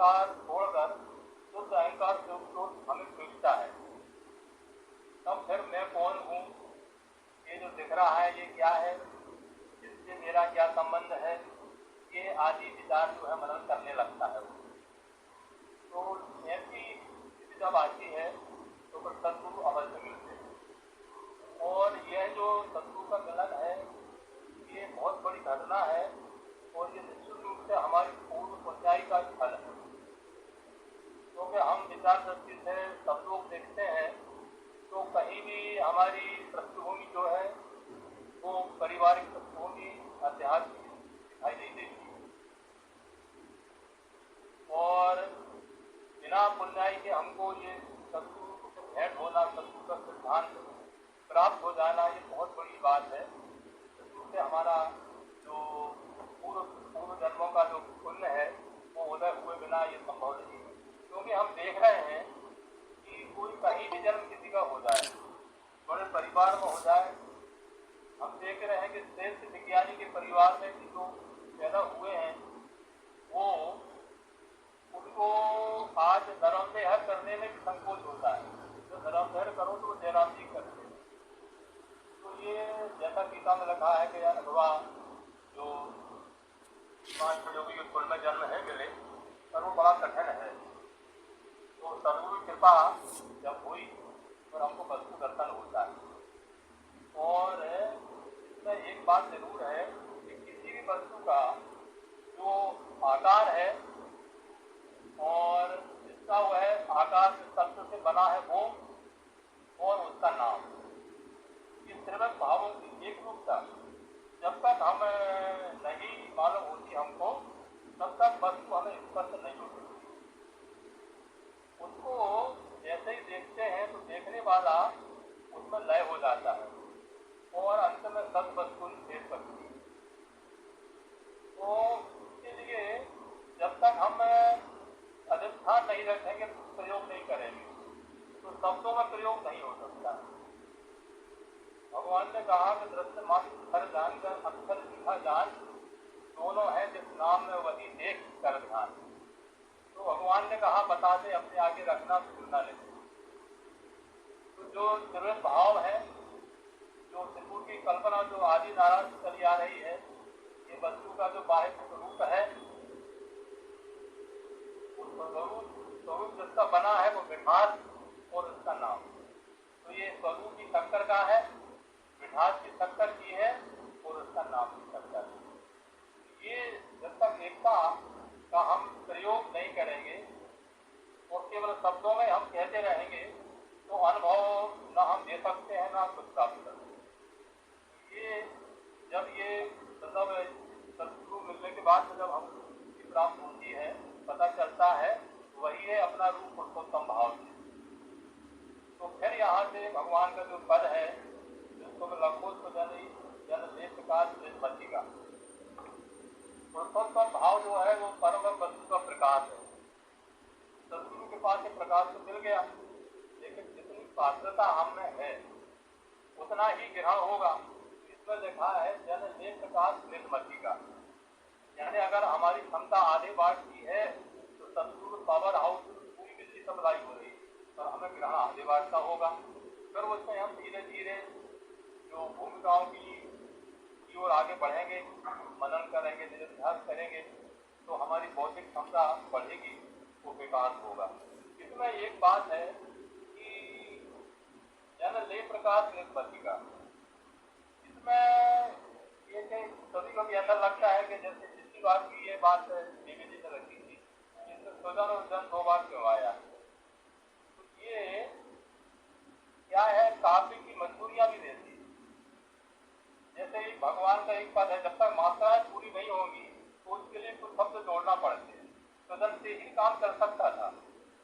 अहंकार छोड़कर शुद्ध अहंकार जो हमें पूछता है, तब फिर मैं कौन हूँ, ये जो दिख रहा है ये क्या है, इससे मेरा क्या संबंध है, ये आदि विचार जो है मनन करने लगता है। तो ऐसी स्थिति जब आती है तो फिर सद्गुरु अवश्य मिलते हैं। और यह जो सद्गुरु का मिलन है ये बहुत बड़ी घटना है और ये निश्चित रूप से हमारी पूर्व पुण्याई का फल है। क्योंकि हम विचार दृष्टि से सब लोग देखते हैं तो कहीं भी हमारी पृष्ठभूमि जो है वो पारिवारिक पृष्ठभूमि आध्यात्मिक दिखाई नहीं देती। और बिना पुण्याई के हमको ये सद्गुरु से भेंट होना, सद्गुरु का सिद्धांत प्राप्त हो जाना, ये बहुत बड़ी बात है। इससे हमारा जो पूर्व जन्मों का जो पुण्य है वो उदय हुए बिना ये संभव नहीं है। क्योंकि हम देख रहे हैं कि कोई कहीं भी जन्म किसी का हो जाए, बड़े परिवार में हो जाए, हम देख रहे हैं कि श्रेष्ठ विज्ञानी के परिवार में भी जो पैदा हुए हैं वो उनको आज धर्मदेहर करने में भी संकोच होता है। जो धर्मदेहर करो तो वो जयराम जी करते हैं। तो ये जैसा गीता में लिखा है कि अथवा जो 5 योगी के कुल में जन्म है मिले, पर वो बड़ा कठिन है। तो सद्गुरु की कृपा जब हुई तो हमको वस्तु दर्शन होता है। और इसमें एक बात जरूर है कि किसी भी वस्तु का जो आकार है और जिसका वह आकार तत्व से बना है वो और उसका नाम, इस त्रिवत भावों की एक रूपता जब तक हम नहीं मालूम होती हमको, तब तक वस्तु हमें स्पष्ट नहीं होती। उसको जैसे ही देखते हैं तो देखने वाला उसमें लय हो जाता है और अंत में सद वस्तु शेष करती है। तो इसके लिए जब तक हम अधिष्ठान नहीं रखेंगे, प्रयोग नहीं करेंगे, तो शब्दों में प्रयोग नहीं हो सकता। भगवान ने कहा कि दृश्य मात्र हर जान कर अक्षर लिखा जान, दोनों है जिस नाम में वही देख कर ध्यान। तो भगवान ने कहा बता दे अपने आगे रखना, भूलना नहीं। तो जो त्रिवृत भाव है, जो त्रिपुर की कल्पना जो आदि नारायण से चली आ रही है, ये वस्तु का जो बाह्य स्वरूप है, स्वरूप जिसका बना है वो मिठास और उसका नाम। तो ये स्वरूप की शक्कर का है, मिठास की शक्कर की है और उसका नाम की शक्कर है। ये जब तक एकता का हम प्रयोग नहीं करेंगे और केवल शब्दों में हम कहते रहेंगे तो अनुभव ना हम दे सकते हैं ना कुछ प्राप्त कर सकते। ये जब ये मतलब सद्गुरु मिलने के बाद जब हम प्राप्त होती है, पता चलता है वही है अपना रूप पुरुषोत्तम भाव से। तो फिर यहाँ से भगवान का जो पद है जिसको लघोत्व जन देश का बचेगा, पुरुषोत्तम भाव जो है वो परम वस्तु का प्रकाश है। सद्गुरु के पास ये प्रकाश तो मिल गया, लेकिन जितनी पात्रता हम में है उतना ही ग्रहण होगा। इसमें लिखा है जन देश प्रकाश निर्मति का, यानी अगर हमारी क्षमता आधे बाट की है तो सद्गुरु पावर हाउस पूरी बिजली सप्लाई हो रही, पर हमें ग्रहण आधे बाट का होगा। फिर उसमें हम धीरे धीरे जो भूमिकाओं की ओर आगे बढ़ेंगे, मनन करेंगे, निरध्यास करेंगे, तो हमारी बौद्धिक क्षमता बढ़ेगी, वो विकास होगा। इसमें एक बात है कि जन ले प्रकाश निर्मति का, इसमें ये कभी कभी ऐसा लगता है कि जैसे पिछली बार की ये बात देवी जी ने रखी थी, इसमें स्वजन और जन 2 बार क्यों आया। तो ये क्या है, काव्य की मजबूरियां भी रहती है। जैसे ही भगवान का एक पद है, जब तक मात्राएं पूरी नहीं होंगी तो उसके लिए कुछ शब्द जोड़ना पड़ते हैं। स्वजन से ही काम कर सकता था।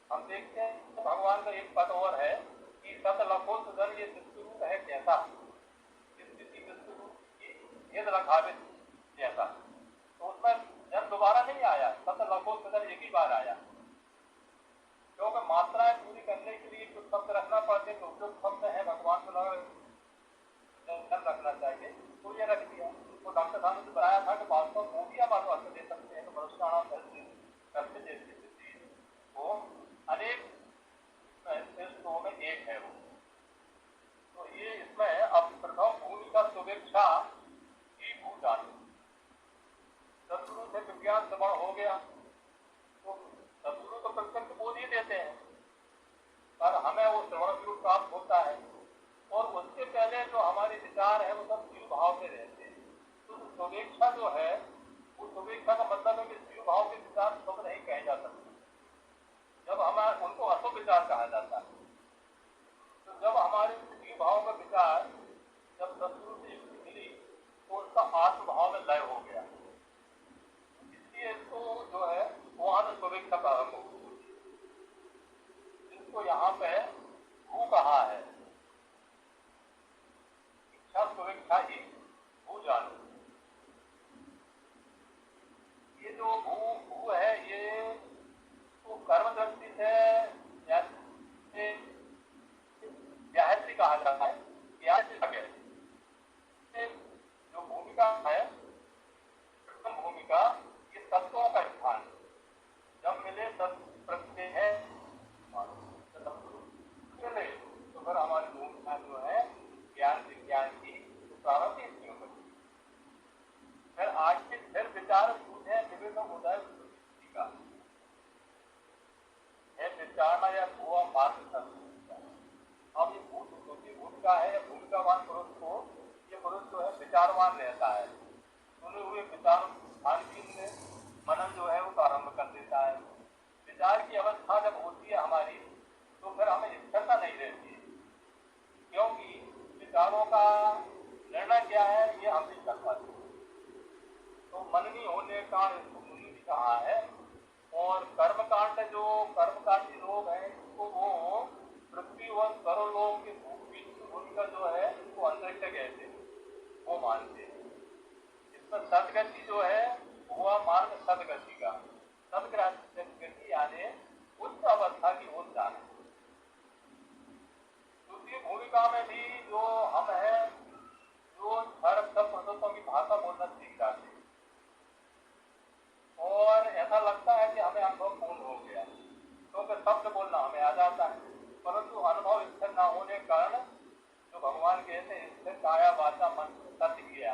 हम देखते हैं तो भगवान का एक पद और है कि सत लखो सुधन ये विश्वरूप है कैसा, भेद रखावे जैसा। तो उसमें जन दोबारा नहीं आया, सत लखो सुधन एक ही बार आया, क्योंकि मात्राएं पूरी करने के लिए कुछ शब्द रखना पड़ते, तो जो शब्द है भगवान को ध्यान रखना चाहिए, तो ये रख दिया। तो डॉक्टर साहब ने बताया था कि वास्तव वो भी आप अर्थ दे सकते हैं, तो मनुष्य करते जैसी स्थिति उससे विज्ञान श्रवण हो गया तो सदगुरु तो प्रत्यक्ष बोध ही देते हैं, पर हमें वो श्रवण भी प्राप्त होता है। और उसके पहले जो हमारे विचार है वो सब जीव भाव में रहते हैं। तो शुभेच्छा जो है, वो शुभेच्छा का मतलब है कि जीव भाव के विचार शुभ नहीं कहे जा सकते, जब हमारे उनको अशुभ विचार कहा जाता है। तो जब हमारे जीव भाव का विचार जब सदगुरु से युक्ति मिली तो उसका आत्म भाव में लय हो गया, इसलिए इसको जो है वहां से शुभेच्छा प्रारंभ हो, इसको यहाँ पे भू कहा है। इच्छा शुभेच्छा ही भू जानो। ये जो भू है ये तो कर्म दृष्टि से गायत्री कहा जाता है। जो भूमिका है, भूमिका ये तत्वों का स्थान जब मिले तब प्रत्यय है, तो फिर हमारी भूमिका जो है ज्ञान विज्ञान की प्रारंभ इसकी होगी। फिर आगे फिर विचार सूझे विविध उदय का है विचारना या भूआ मार्ग। अब ये भूमिका है, भूमिकावान पुरुष को ये पुरुष जो है विचारवान रहता है, सुने हुए विचार मनन जो है वो प्रारंभ कर देता है। विचार की अवस्था जब होती है हमारी तो फिर हमें स्थिरता नहीं रहती है, क्योंकि विचारों का निर्णय क्या है ये हम नहीं कर पाते। तो मननी होने का इसको मुनि भी कहा है। और कर्मकांड जो कर्मकांडी लोग हैं इसको वो पृथ्वी व करोड़ लोगों के उनका जो है इसको अंतरिक्ष कहते हैं, वो मानते हैं। इसमें सदगति जो है हुआ मार्ग सदगति का, सदगति यानी उच्च अवस्था की ओर जाना। दूसरी भूमिका में भी जो हम हैं जो हर प्रदत्तों की भाषा बोलना सीख जाते हैं और ऐसा लगता है कि हमें अनुभव पूर्ण हो गया, क्योंकि शब्द बोलना हमें आ जाता है, परंतु अनुभव स्थिर न होने के कारण जो भगवान कहते हैं स्थिर काया वाचा मन सत्य किया,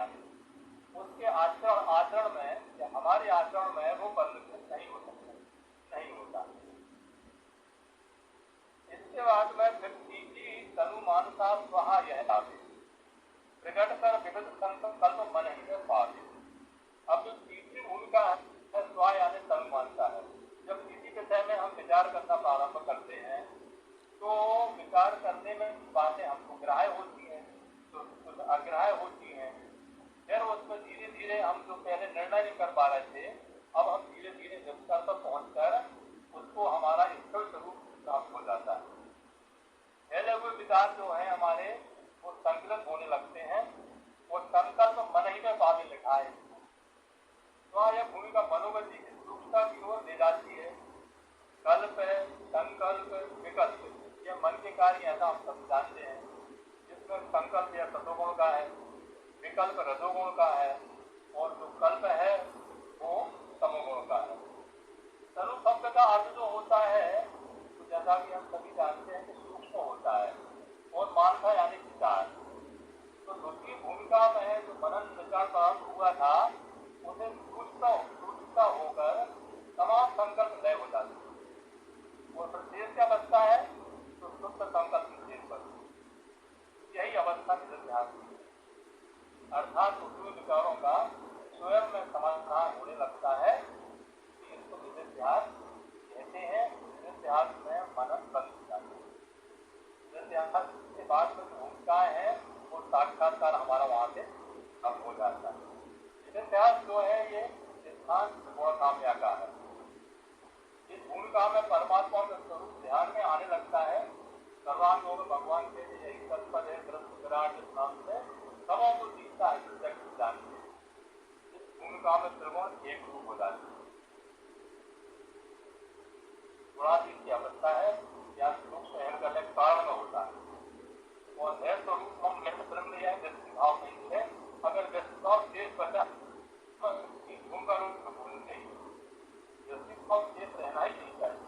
उसके आचरण में या हमारे आचरण में वो परिलक्षित नहीं हो सकता, नहीं होता। इसके बाद में फिर तनु मानसा स्वहा यह प्रकट कर विविध संकल्प मन ही में पावे। अब जो तीसरी भूमिका है स्व यानी तनु मानसा है। जब किसी विषय में हम विचार करना प्रारंभ करते हैं तो विचार करने में बातें हमको ग्राह्य होती हैं, तो कुछ अग्राह्य होती हैं। फिर उसमें धीरे धीरे हम जो पहले निर्णय नहीं कर पा रहे थे, अब हम धीरे धीरे निष्कर्ष पर पहुंचकर उसको हमारा स्थूल स्वरूप प्राप्त हो जाता है। पहले हुए विचार जो है हमारे वो संकलित होने लगते हैं और संकल्प मन ही में पावे लिखा है। तो यह भूमिका मनोगति की सूक्ष्मता की ओर ले जाती है। कल्प है, संकल्प, विकल्प, यह मन के कार्य ऐसा हम सब जानते हैं, जिसमें संकल्प या सतोगुण का है, विकल्प रजोगुण का है और जो कल्प है वो तमोगुण का है। तनु शब्द का अर्थ जो होता है तो जैसा कि हम सभी जानते हैं कि सूक्ष्म होता है और मानसा यानी विचार। तो दूसरी भूमिका में जो मनन विचार प्रारंभ हुआ था उसे सूक्ष्मता होकर तमाम संकल्प लय हो जाते हैं और प्रत्येक क्या बचता है तो शुद्ध संकल्प निषेध पर। यही अवस्था निरध्यास अर्थात उद्योग विचारों का स्वयं में समाधान होने लगता है कि इसको निरध्यास कहते हैं। निरध्यास में मनन बंद हो जाता है। निरध्यास के बाद में जो भूमिकाएं हैं वो साक्षात्कार हमारा वहां से अब हो जाता है। निरध्यास जो है ये स्थान और काम्या का है। इस भूमिका में परमात्मा का स्वरूप ध्यान में आने लगता है। सर्वांग योग भगवान के लिए यही तत्पर है विराट इस नाम से सबों को दिखता है जान के। इस भूमिका में त्रिगुण एक रूप हो जाती है। गुणातीत की अवस्था है या सूक्ष्म अहंकार कारण में होता है और है स्वरूप हम ब्रह्म लिया है व्यक्ति भाव नहीं है। अगर व्यक्ति भाव शेष बचा तो भूमिका रूप भूल नहीं, व्यक्ति भाव शेष रहना ही नहीं चाहिए,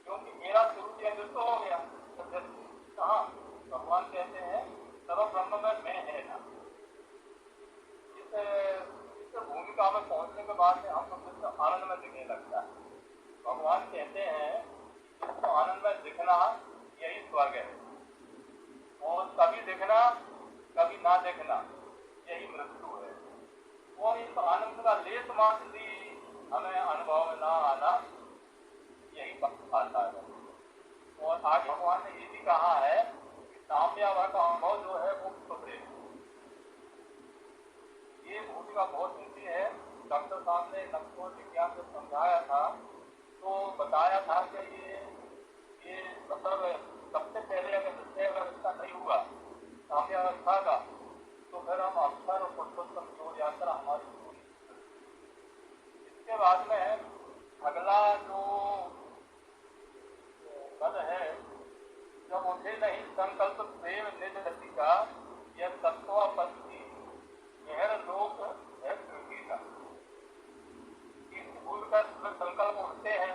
क्योंकि मेरा स्वरूप यह व्यक्त हो गया तो व्यक्ति कहाँ भगवान कहते हैं सर्व ब्रह्म में मैं है ना। इस भूमिका में पहुंचने के बाद में हमको कुछ आनंद में दिखने लगता है। भगवान कहते हैं तो आनंद में दिखना यही स्वर्ग है, और कभी दिखना कभी ना दिखना यही मृत्यु है। और इस आनंद का लेस मात्र भी हमें अनुभव में ना आना यही आता है। और आज भगवान ने ये भी कहा है कि साम्याभाव का अनुभव जो है वो सुख है। ये भूमिका बहुत ऊंची है। डॉक्टर साहब ने नक्शों विज्ञान को समझाया था तो बताया था कि ये मतलब सबसे पहले अगर निश्चय अवस्था नहीं हुआ साम्यावस्था का तो फिर हम अक्षर और पुरुषोत्तम की ओर यात्रा हमारी पूरी। इसके बाद में अगला जो पद है, जब उठे नहीं संकल्प प्रेम निज गति का, यह तत्वापत्ति यह लोक है पृथ्वी का। भूल कर संकल्प उठते हैं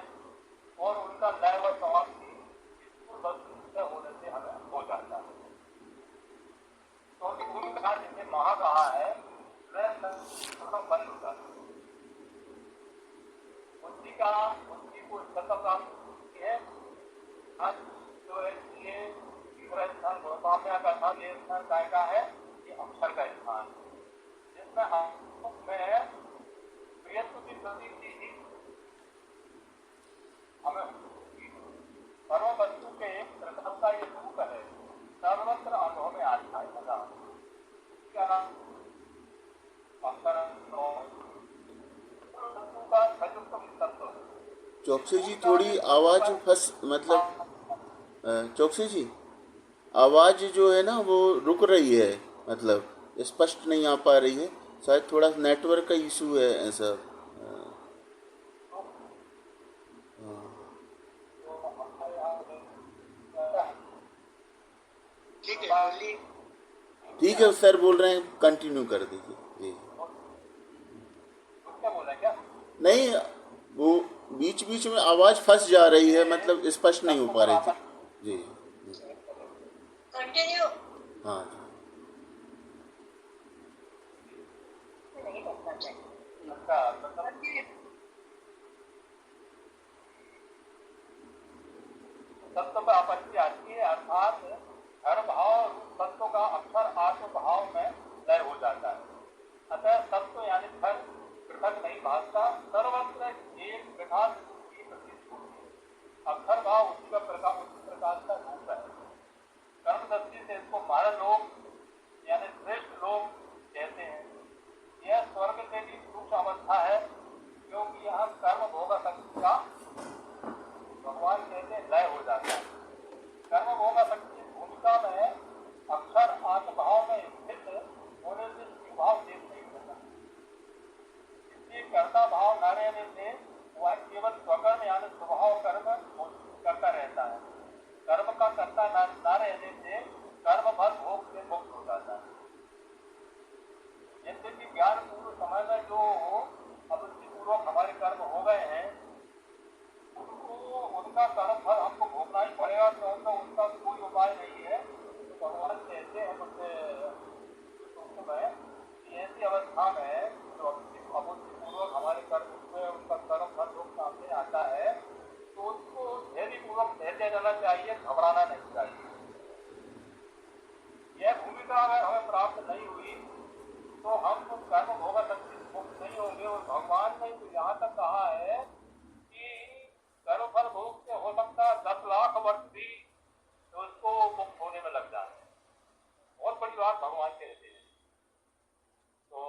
और उनका लय व समाप्ति होने से हमें हो जाता है। तो भूल कहा जिसे महा कहा है वह बंद होता है। उसी को सत्ता प्राप्त होती है। आज जो है ये स्थान गुणसाम्या का स्थान, ये स्थान का है, ये अक्षर का स्थान, जिसमें हमें प्रियत्व की प्रतीति हमें सर्व वस्तु के प्रथम का ये रूप है, सर्वत्र अनुभव में आता है। मजा क्या नाम अक्षर का सजुक्त तत्व। चौकसी जी थोड़ी आवाज फंस मतलब चौकसी जी आवाज जो है ना वो रुक रही है, मतलब स्पष्ट नहीं आ पा रही है। शायद थोड़ा नेटवर्क का इशू है ऐसा। ठीक है सर, बोल रहे हैं, कंटिन्यू कर दीजिए जी। नहीं, वो बीच बीच में आवाज फंस जा रही है, मतलब स्पष्ट नहीं हो पा रही थी जी। कंटिन्यू। हाँ जी। तत्व पर आपत्ति आती है, अर्थात हर भाव तत्व का अक्षर आत्म भाव में लय हो जाता है। अतः तत्व यानी हर पृथक नहीं भासता, सर्वत्र एक प्रकाश की प्रतीत होती है। अक्षर भाव उसी प्रकाश का रूप है। कर्म दृष्टि से इसको मानव लोग यानी श्रेष्ठ लोग कहते हैं। यह स्वर्ग से भी सूक्ष्म अवस्था है, क्योंकि यह कर्म भोग शक्ति का भगवान कहते हैं लय हो जाता है। कर्म भोग शक्ति भूमिका में अक्षर आत्मभाव में स्थित होने से भाव देख नहीं होता। इसलिए कर्ता भाव न रहने से वह केवल स्वकर्म यानी स्वभाव कर्म करता रहता है। कर्म का कर्ता न रहने से कर्म भर भोग से मुक्त हो जाता है। जैसे कि ज्ञान पूर्व समय में जो अवधिपूर्वक हमारे कर्म हो गए हैं, उनका कर्म फल हमको भोगना ही पड़ेगा, तो उनका कोई उपाय नहीं है। तो भगवान कहते हैं मुझसे ऐसी अवस्था में जो अवधिपूर्वक हमारे कर्म में उनका कर्म फल रूप सामने आता है, तो उसको धैर्य पूर्वक सहते रहना चाहिए, घबराना नहीं चाहिए। यह भूमिका अगर हमें प्राप्त नहीं हुई तो हम कर्म भोग शक्ति मुक्त नहीं होंगे। और भगवान ने तो यहाँ तक कहा है कि कर्म फल भोग से हो सकता 10 लाख वर्ष भी तो उसको मुक्त होने में लग जाए। बहुत बड़ी बात भगवान कहते हैं। तो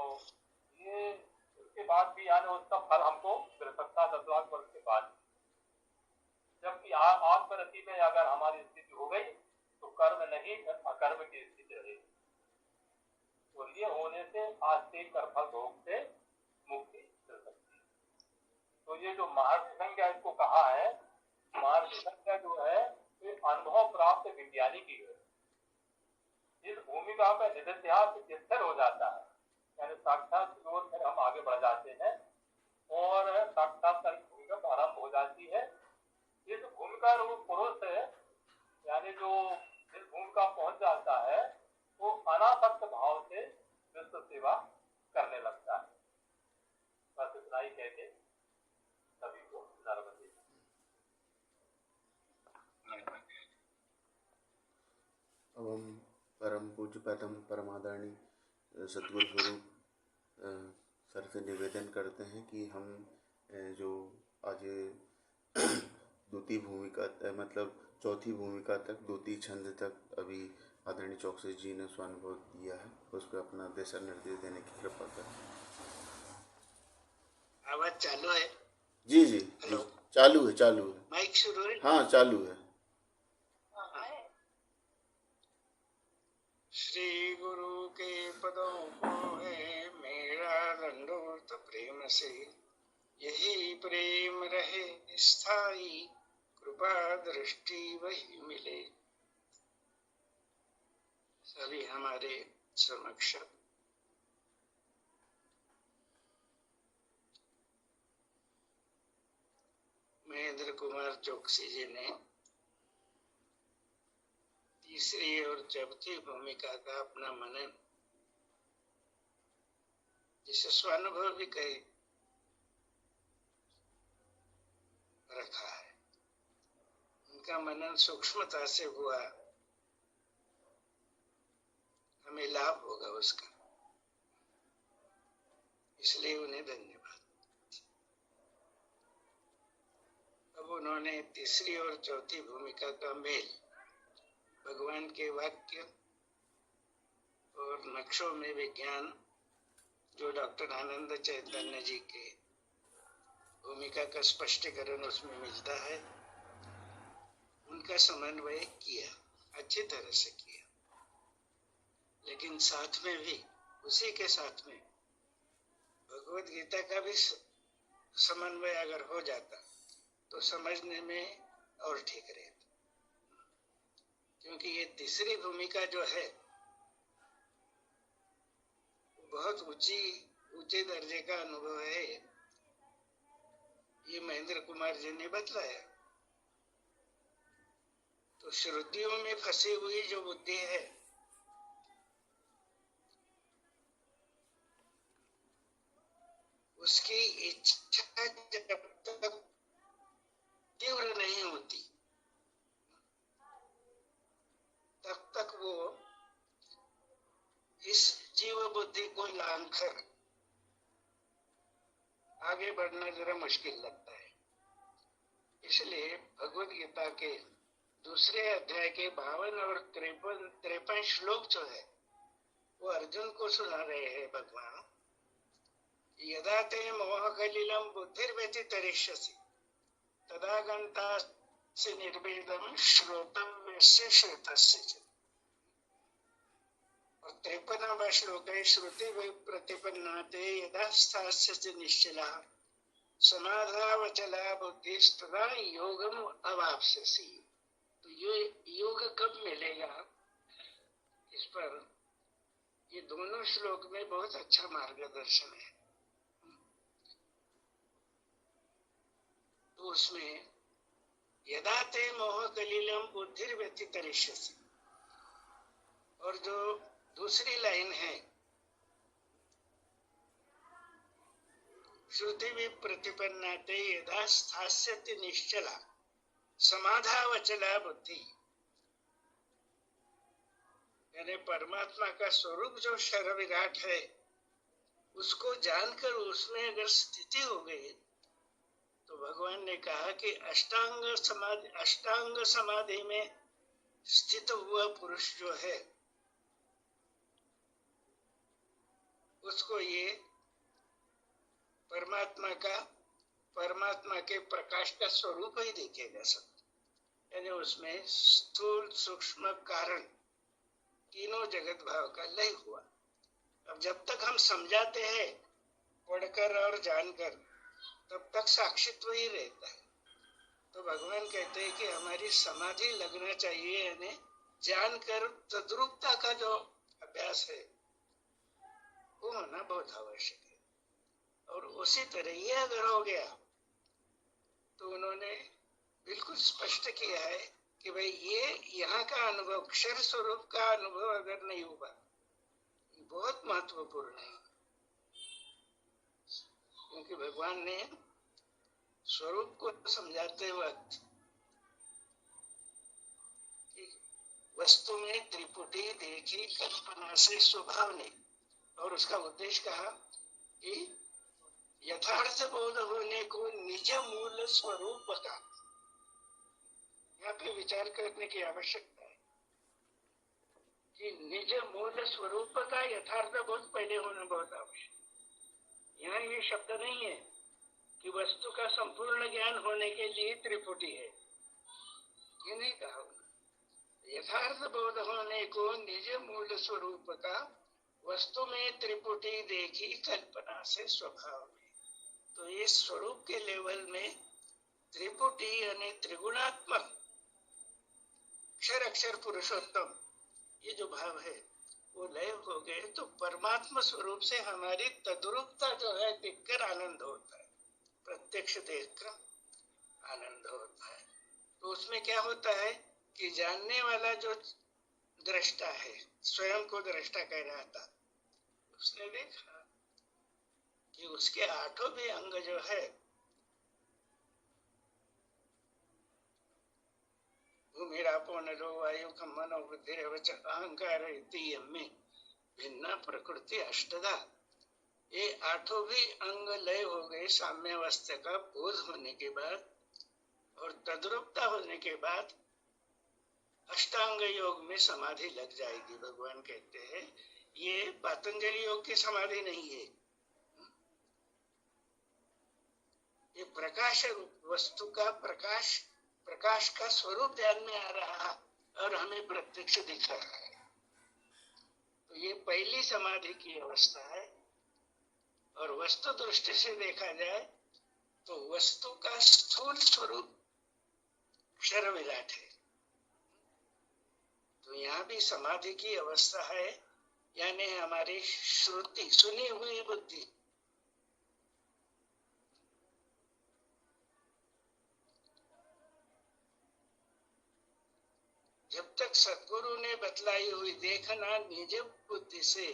ये उसके बाद भी यानी उसका फल हमको मिल सकता 10 लाख वर्ष के बाद। जबकि आत्मरति में अगर हमारी स्थिति हो गई तो कर्म नहीं अकर्म की स्थिति रहेगी। और ये होने से आज से कर्मफल भोग से मुक्ति मिल सकती है। तो ये जो महर्षि संज्ञा इसको कहा है, महर्षि संज्ञा जो है ये अनुभव प्राप्त विज्ञानी की है। इस भूमिका पर निधिध्यास स्थिर हो जाता है, यानी साक्षात की ओर फिर हम आगे बढ़ जाते हैं और साक्षात्कार की भूमिका प्रारंभ हो जाती है। इस भूमिका रूप पुरुष यानी जो इस भूमिका पहुंच जाता है वो अनासक्त भाव से विश्व सेवा करने लगता है। बस इतना ही। कह के सभी को दाराबंदी। अब हम परम पूज्य परम परमादरणीय सद्गुरु स्वरूप सर से निवेदन करते हैं कि हम जो आज द्वितीय भूमिका मतलब चौथी भूमिका तक द्वितीय छंद तक अभी आदरणीय चौकसी जी ने स्वानुभव दिया है, उस पर अपना दिशा निर्देश देने की कृपा करें। आवाज चालू है? जी जी हेलो, चालू है। माइक शुरू है? हाँ चालू है। श्री गुरु के पदों को है मेरा दंडोत प्रेम से, यही प्रेम रहे स्थायी, कृपा दृष्टि वही मिले। सभी हमारे समक्ष महेंद्र कुमार चौकसी जी ने तीसरी और चौथी भूमिका का अपना मनन, जिसे स्वानुभव भी कहे, रखा है। उनका मनन सूक्ष्मता से हुआ, हमें लाभ होगा उसका, इसलिए उन्हें धन्यवाद। अब उन्होंने तीसरी और चौथी भूमिका का मेल भगवान के वाक्य और नक्शों में विज्ञान, जो डॉक्टर आनंद चैतन्य जी के भूमिका का स्पष्टीकरण उसमें मिलता है, उनका समन्वय किया, अच्छी तरह से किया। लेकिन साथ में भी, उसी के साथ में भगवत गीता का भी समन्वय अगर हो जाता तो समझने में और ठीक रहता, क्योंकि ये तीसरी भूमिका जो है बहुत ऊंचे दर्जे का अनुभव है। ये महेंद्र कुमार जी ने बतलाया। तो श्रुतियों में फंसी हुई जो बुद्धि है, उसकी इच्छा जब तक तीव्र नहीं होती तब तक वो इस जीव बुद्धि को लांघकर आगे बढ़ना जरा मुश्किल लगता है। इसलिए भगवत गीता के दूसरे अध्याय के 52 और 53 श्लोक जो है वो अर्जुन को सुना रहे हैं भगवान। यदा ते मोह कलिलम बुद्धिर्व्यतितरिष्यसि तदा गन्तासि निर्वेदम श्रोतव्यस्य श्रुतस्य च। और 53वां श्लोक है श्रुति प्रतिपन्ना ते यदा स्थास्यसि निश्चला समाधावचला बुद्धिस्तदा योगम अवाप्स्यसि। तो ये योग कब मिलेगा, इस पर ये दोनों श्लोक में बहुत अच्छा मार्गदर्शन है। तो उसमें यदा ते मोह कलिलम बुद्धिर्व्यतितरिष्यसि, और जो दूसरी लाइन है श्रुति भी प्रतिपन्ना ते यदा स्थास्यति निश्चला समाधावचला बुद्धि, यानी परमात्मा का स्वरूप जो शर विराट है उसको जानकर उसमें अगर स्थिति हो गई तो भगवान ने कहा कि अष्टांग समाधि में स्थित हुआ पुरुष जो है उसको ये परमात्मा के प्रकाश का स्वरूप ही दिखेगा सब, यानी उसमें स्थूल सूक्ष्म कारण तीनों जगत भाव का लय हुआ। अब जब तक हम समझाते हैं पढ़कर और जानकर, तब तक साक्षित्व ही रहता है। तो भगवान कहते हैं कि हमारी समाधि लगना चाहिए, यानी जानकर तद्रूपता का जो अभ्यास है वो होना बहुत आवश्यक है। और उसी तरह ये अगर हो गया तो उन्होंने बिल्कुल स्पष्ट किया है कि भाई ये यहाँ का अनुभव, क्षर स्वरूप का अनुभव अगर नहीं हुआ, बहुत महत्वपूर्ण है। क्योंकि भगवान ने स्वरूप को समझाते वक्त वस्तु में त्रिपुटी देखी कल्पना से स्वभाव ने, और उसका उद्देश्य कहा कि यथार्थ बोध होने को निज मूल स्वरूप का, यहाँ पे विचार करने की आवश्यकता है कि निज मूल स्वरूप का यथार्थ बोध पहले होना बहुत आवश्यक। यहाँ ये शब्द नहीं है कि वस्तु का संपूर्ण ज्ञान होने के लिए त्रिपुटी है, ये नहीं कहा। यथार्थ बोध होने को निज मूल स्वरूप का वस्तु में त्रिपुटी देखी कल्पना से स्वभाव में। तो ये स्वरूप के लेवल में त्रिपुटी यानी त्रिगुणात्मक अक्षर अक्षर पुरुषोत्तम, ये जो भाव है वो लय हो गए तो परमात्मा स्वरूप से हमारी तद्रूपता जो है देखकर आनंद होता है, प्रत्यक्ष देखकर आनंद होता है। तो उसमें क्या होता है कि जानने वाला जो दृष्टा है, स्वयं को दृष्टा कह रहा था, उसने देखा कि उसके आठों भी अंग जो है भूमिरापो नलो वायु खम मनो बुद्धि वच अहंकार में भिन्ना प्रकृति अष्टधा, ये आठों भी अंग लय हो गए साम्यावस्था का बोध होने के बाद और तद्रूपता होने के बाद अष्टांग योग में समाधि लग जाएगी। भगवान कहते हैं ये पतंजलि योग की समाधि नहीं है, ये प्रकाश वस्तु का प्रकाश का स्वरूप ध्यान में आ रहा और हमें प्रत्यक्ष दिख रहा है। तो ये पहली समाधि की अवस्था है। और वस्तु दृष्टि से देखा जाए तो वस्तु का स्थूल स्वरूप क्षर विराट है। तो यहाँ भी समाधि की अवस्था है, यानी हमारी श्रुति सुनी हुई बुद्धि जब तक सद्गुरु ने बतलाई हुई देखना निज बुद्धि से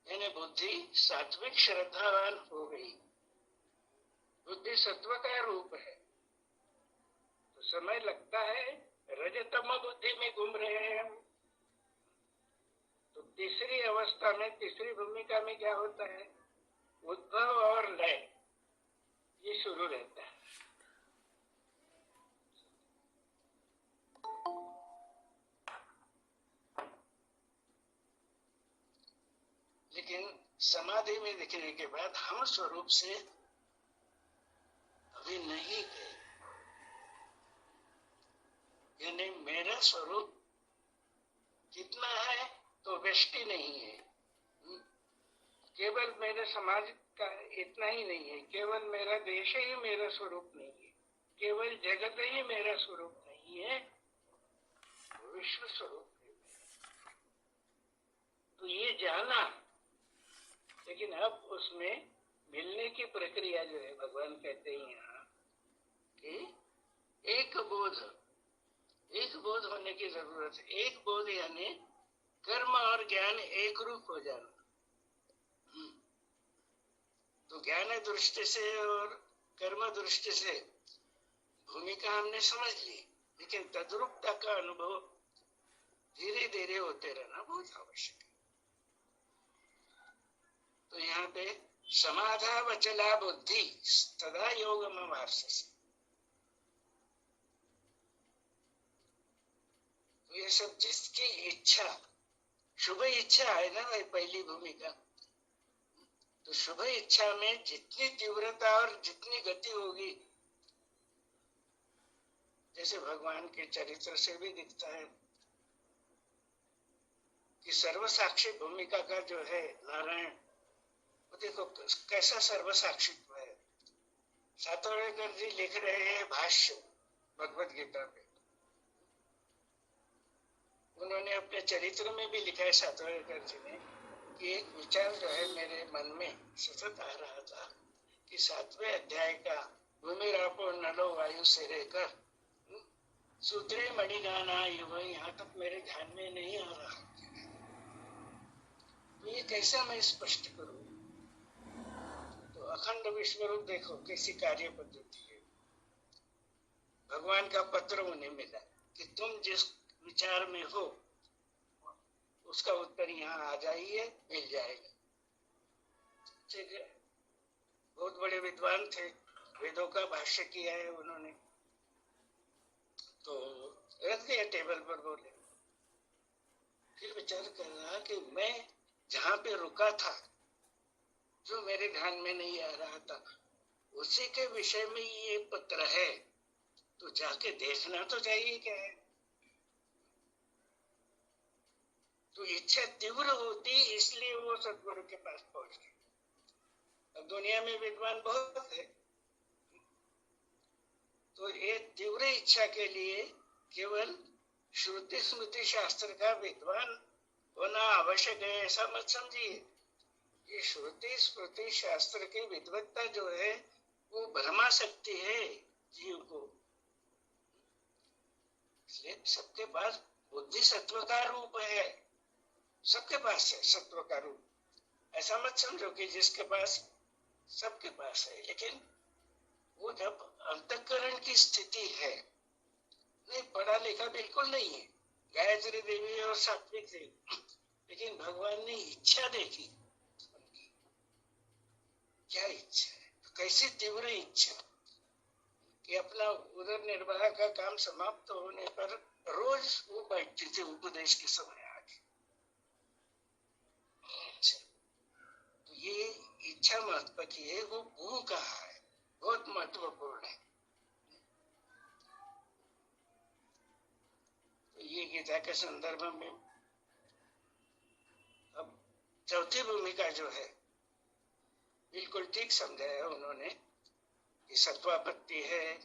यानी बुद्धि सात्विक श्रद्धावान हो गई। बुद्धि सत्व का रूप है तो समय लगता है, रजतम बुद्धि में घूम रहे हैं हम। तो तीसरी अवस्था में, तीसरी भूमिका में क्या होता है, उद्भव और लय ये शुरू रहता है। लेकिन समाधि में दिखने के बाद हम स्वरूप से अभी नहीं गए, यानी मेरा स्वरूप कितना है तो व्यष्टि नहीं है, केवल मेरे समाज का इतना ही नहीं है, केवल मेरा देश ही मेरा स्वरूप नहीं है, केवल जगत ही मेरा स्वरूप नहीं है, विश्व स्वरूप है। तो ये जाना, लेकिन अब उसमें मिलने की प्रक्रिया जो है, भगवान कहते हैं यहाँ कि एक बोध होने की जरूरत है। एक बोध यानी कर्म और ज्ञान एक रूप हो जाना। तो ज्ञान दृष्टि से और कर्म दृष्टि से भूमिका हमने समझ ली, लेकिन तद्रूपता का अनुभव धीरे धीरे होते रहना बहुत आवश्यक है। तो यहाँ पे समाधा वचला बुद्धि तदा योगम वार्षसी, तो ये सब जिसकी इच्छा, शुभ इच्छा है ना भाई पहली भूमिका, तो शुभ इच्छा में जितनी तीव्रता और जितनी गति होगी, जैसे भगवान के चरित्र से भी दिखता है कि सर्वसाक्षी भूमिका का जो है नारायण, वो देखो कैसा सर्वसाक्षित्व है। सातवड़ेकर जी लिख रहे हैं भाष्य भगवत गीता पे, उन्होंने अपने चरित्र में भी लिखा है सातवड़ेकर जी ने कि एक विचार जो है मेरे मन में सतत आ रहा था कि 7वें अध्याय का भूमिरापो नलो वायु से लेकर सूत्रे मणिगाना युव यहाँ तक मेरे ध्यान में नहीं आ रहा। तो ये कैसा मैं स्पष्ट करूं? अखंड विश्व रूप देखो कैसी कार्य पद्धति है। भगवान का पत्र उन्हें मिला कि तुम जिस विचार में हो उसका उत्तर यहाँ आ जाइए, मिल जाएगा। ठीक है, बहुत बड़े विद्वान थे, वेदों का भाष्य किया है उन्होंने, तो रख दिया टेबल पर, बोले। फिर विचार कर रहा कि मैं जहां पे रुका था, जो मेरे ध्यान में नहीं आ रहा था, उसी के विषय में ये पत्र है, तो जाके देखना तो चाहिए क्या है। तो इच्छा तीव्र होती, इसलिए वो सदगुरु के पास पहुंच गए। अब दुनिया में विद्वान बहुत है, तो ये तीव्र इच्छा के लिए केवल श्रुति स्मृति शास्त्र का विद्वान होना आवश्यक है ऐसा मत समझिए। ये श्रुति स्मृति शास्त्र की विद्वत्ता जो है वो भरमा सकती है जीव को। इसलिए सबके पास बुद्धि सत्व का रूप है, सबके पास है सत्व का रूप। ऐसा मत समझो कि जिसके पास, सबके पास है, लेकिन वो जब अंतःकरण की स्थिति है, नहीं पढ़ा लिखा बिल्कुल नहीं है, गायत्री देवी और सात्विक देवी, लेकिन भगवान ने इच्छा देखी उनकी, क्या इच्छा है, कैसी तीव्र इच्छा कि अपना उदर निर्वाह का काम समाप्त होने पर रोज वो बैठती थी उपदेश के समय आके। तो ये इच्छा महत्व की है, वो गुरु कहा है, बहुत महत्वपूर्ण है। तो ये गीता के संदर्भ में अब चौथी भूमिका जो है बिल्कुल ठीक समझाया उन्होंने कि सत्वापत्ति है,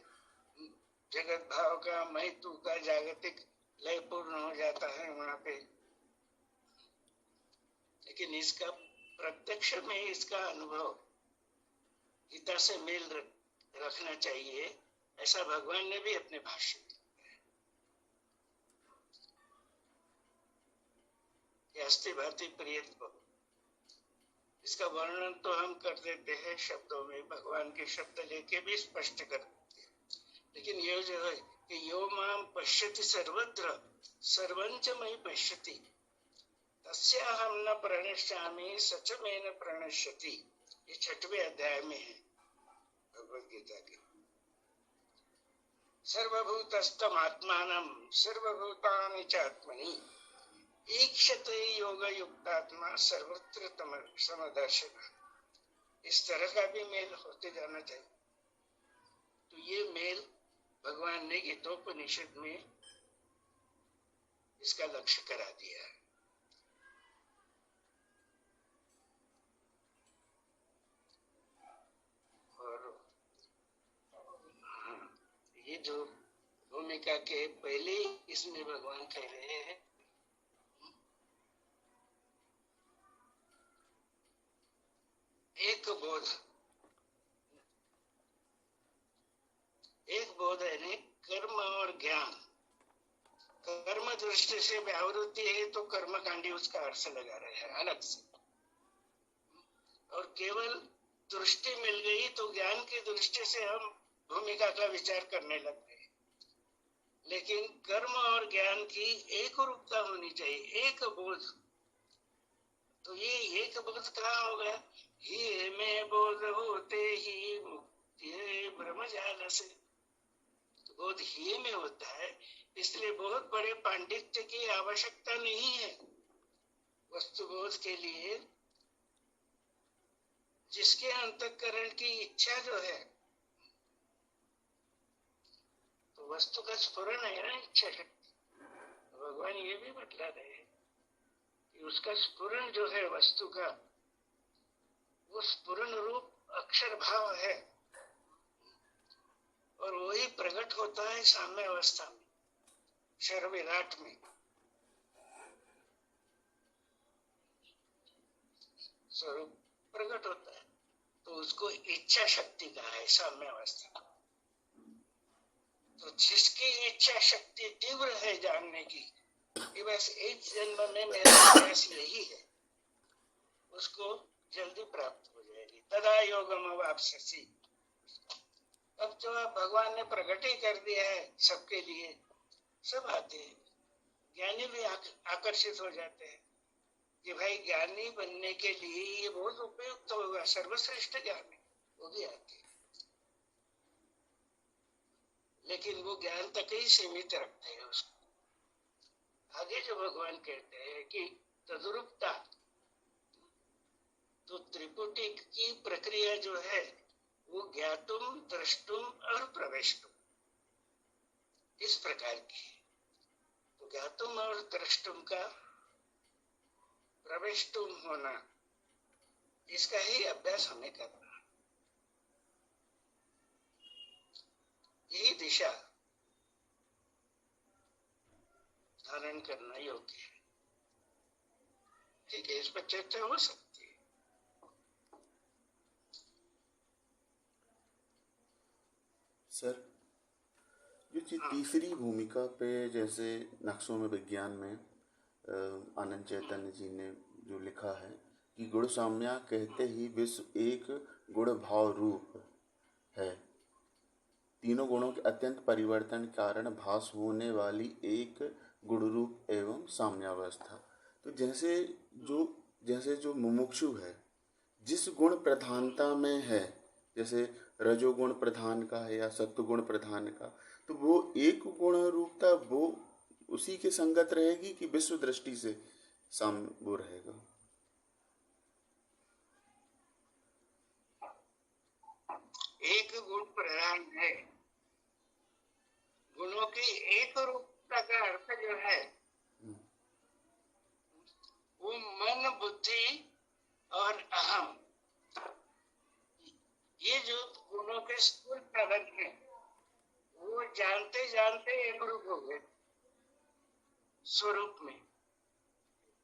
जगत भाव का, मैं तू का जागतिक लय पूर्ण हो जाता है वहां पे, लेकिन इसका प्रत्यक्ष में इसका अनुभव गीता से मेल रखना चाहिए, ऐसा भगवान ने भी अपने भाष्य में अस्ति भाति प्रियत्व, इसका वर्णन तो हम कर देते हैं शब्दों में, भगवान के शब्द लेके भी स्पष्ट कर देते हैं, लेकिन ये जो है कि यो माम पश्यति सर्वत्र सर्वंच मयि पश्यति तस्याहं न प्रणश्यामि सच में न प्रणश्यति, ये 6वें अध्याय में है भगवद गीता के। सर्वभूतस्थम आत्मानं सर्वभूतानि च आत्मनि ईक्षते योग युक्तात्मा सर्वत्र समदर्शन, इस तरह का भी मेल होते जाना चाहिए। तो ये मेल भगवान ने गीतोपनिषद में इसका लक्ष्य करा दिया है। और हाँ, ये जो भूमिका के पहले इसमें भगवान कह रहे हैं एक बोध, एक बोध है कर्म और ज्ञान। कर्म दृष्टि से व्यावृत्ति है तो कर्मकांडी उसका अर्थ लगा रहे हैं अलग से, और केवल दृष्टि मिल गई तो ज्ञान की दृष्टि से हम भूमिका का विचार करने लग गए। लेकिन कर्म और ज्ञान की एक रूपता होनी चाहिए, एक बोध। तो ये एक बोध कहाँ होगा? ही में बोध होते ही मुक्ति है ब्रह्म जाल से। तो बोध ही में होता है, इसलिए बहुत बड़े पांडित्य की आवश्यकता नहीं है वस्तु बोध के लिए। जिसके अंतःकरण की इच्छा जो है, तो वस्तु का स्फुरन है ना इच्छा शक्ति। भगवान ये भी बतला रहे हैं कि उसका स्फुरन जो है वस्तु का, वो स्फुरन रूप अक्षर भाव है, और वही प्रकट होता है साम्य अवस्था में, क्षर विराट में। स्वरूप प्रकट होता है, तो उसको इच्छा शक्ति कहा है साम्य अवस्था। तो जिसकी इच्छा शक्ति तीव्र है जानने की कि बस एक जन्म में मेरा प्रयास यही है, उसको जल्दी प्राप्त हो जाएगी। तदा योगम अवाप्स्यसि। अब जो भगवान ने प्रकट ही कर दिया है सबके लिए, सब आते हैं। ज्ञानी भी आकर्षित हो जाते हैं कि भाई ज्ञानी बनने के लिए ये बहुत उपयुक्त होगा, सर्वश्रेष्ठ ज्ञान है, वो भी आते हैं। लेकिन वो ज्ञान तक ही सीमित रखते हैं उसको। आगे जो भगवान कहते हैं कि तद्रूपता, तो त्रिपुटी की प्रक्रिया जो है वो ज्ञातुम, द्रष्टुम और प्रवेष्टुम, इस प्रकार की है। तो ज्ञातुम और द्रष्टुम का प्रवेष्टुम होना, इसका ही अभ्यास हमें करना, यही दिशा धारण करना योग्य है। ठीक है, इस पर चर्चा हो सकती है। सर, जो तीसरी भूमिका पे जैसे नक्शों में विज्ञान में आनंद चैतन्य जी ने जो लिखा है कि गुण साम्या कहते ही विश्व एक गुण भाव रूप है, तीनों गुणों के अत्यंत परिवर्तन के कारण भास होने वाली एक गुण रूप एवं साम्यावस्था। तो जैसे जो मुमुक्षु है, जिस गुण प्रधानता में है, जैसे रजोगुण प्रधान का है या सत्वगुण प्रधान का, तो वो एक गुण रूपता वो उसी के संगत रहेगी कि विश्व दृष्टि से वो रहेगा। एक गुण प्रधान है, गुणों की एक रूपता का अर्थ जो है वो मन, बुद्धि और अहम, ये जो गुणों के स्थूल प्रधान है वो जानते जानते एक रूप हो गए स्वरूप में।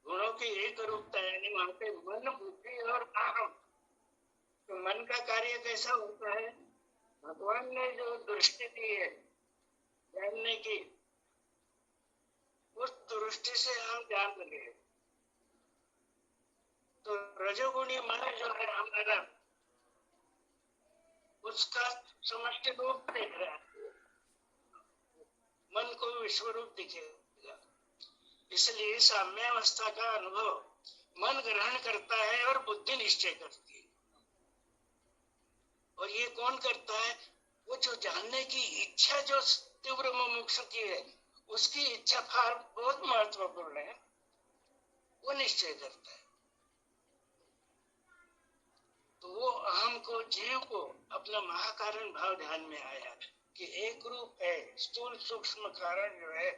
गुणों की एक रूपता यानी वहां पे मन, बुद्धि और अहम। तो मन का कार्य कैसा होता है? भगवान ने जो दृष्टि दी है जानने की, उस दृष्टि से हम जान लगे। तो रजोगुणी मन जो है हमारा, उसका समष्टि रूप दिख रहा है, मन को विश्व रूप दिखेगा। इसलिए साम्यावस्था का अनुभव मन ग्रहण करता है और बुद्धि निश्चय करती है। और ये कौन करता है? वो जो जानने की इच्छा जो तीव्र मुमुक्षु की है, उसकी इच्छा बहुत महत्वपूर्ण है, वो निश्चय करता है। तो वो अहम को, जीव को अपना महाकारण भाव ध्यान में आया कि एक रूप है, स्थूल सूक्ष्म कारण जो है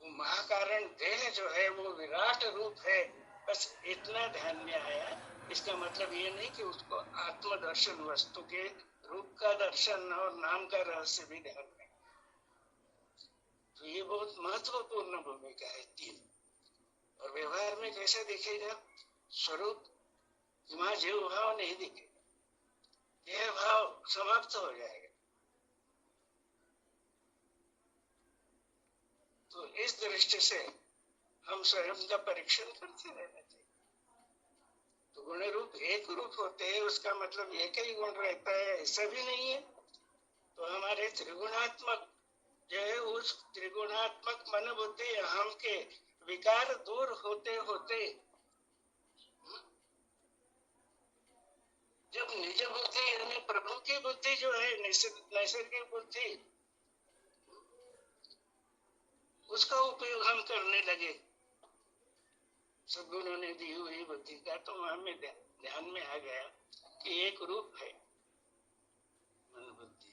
वो महाकारण देह जो है वो विराट रूप है, बस इतना ध्यान में आया। इसका मतलब ये नहीं कि उसको आत्मदर्शन, वस्तु के रूप का दर्शन और नाम का रहस्य भी ध्यान में। तो ये बहुत महत्वपूर्ण भूमिका है तीन। और व्यवहार में कैसा दिखेगा? स्वरूप वहां जीव भाव नहीं दिखेगा, देह भाव समाप्त हो जाएगा। तो इस दृष्टि से हम स्वयं का परीक्षण करते रहना चाहिए। तो गुण रूप एक रूप होते हैं, उसका मतलब एक ही गुण रहता है ऐसा भी नहीं है। तो हमारे त्रिगुणात्मक जो है, उस त्रिगुणात्मक मन, बुद्धि, अहम के विकार दूर होते होते जब निज बुद्धि यानी प्रभु की बुद्धि जो है, नैसर्गिक बुद्धि, उसका उपयोग हम करने लगे सद्गुणों ने दी हुई बुद्धि का, तो हमें ध्यान में आ गया कि एक रूप है मन, बुद्धि।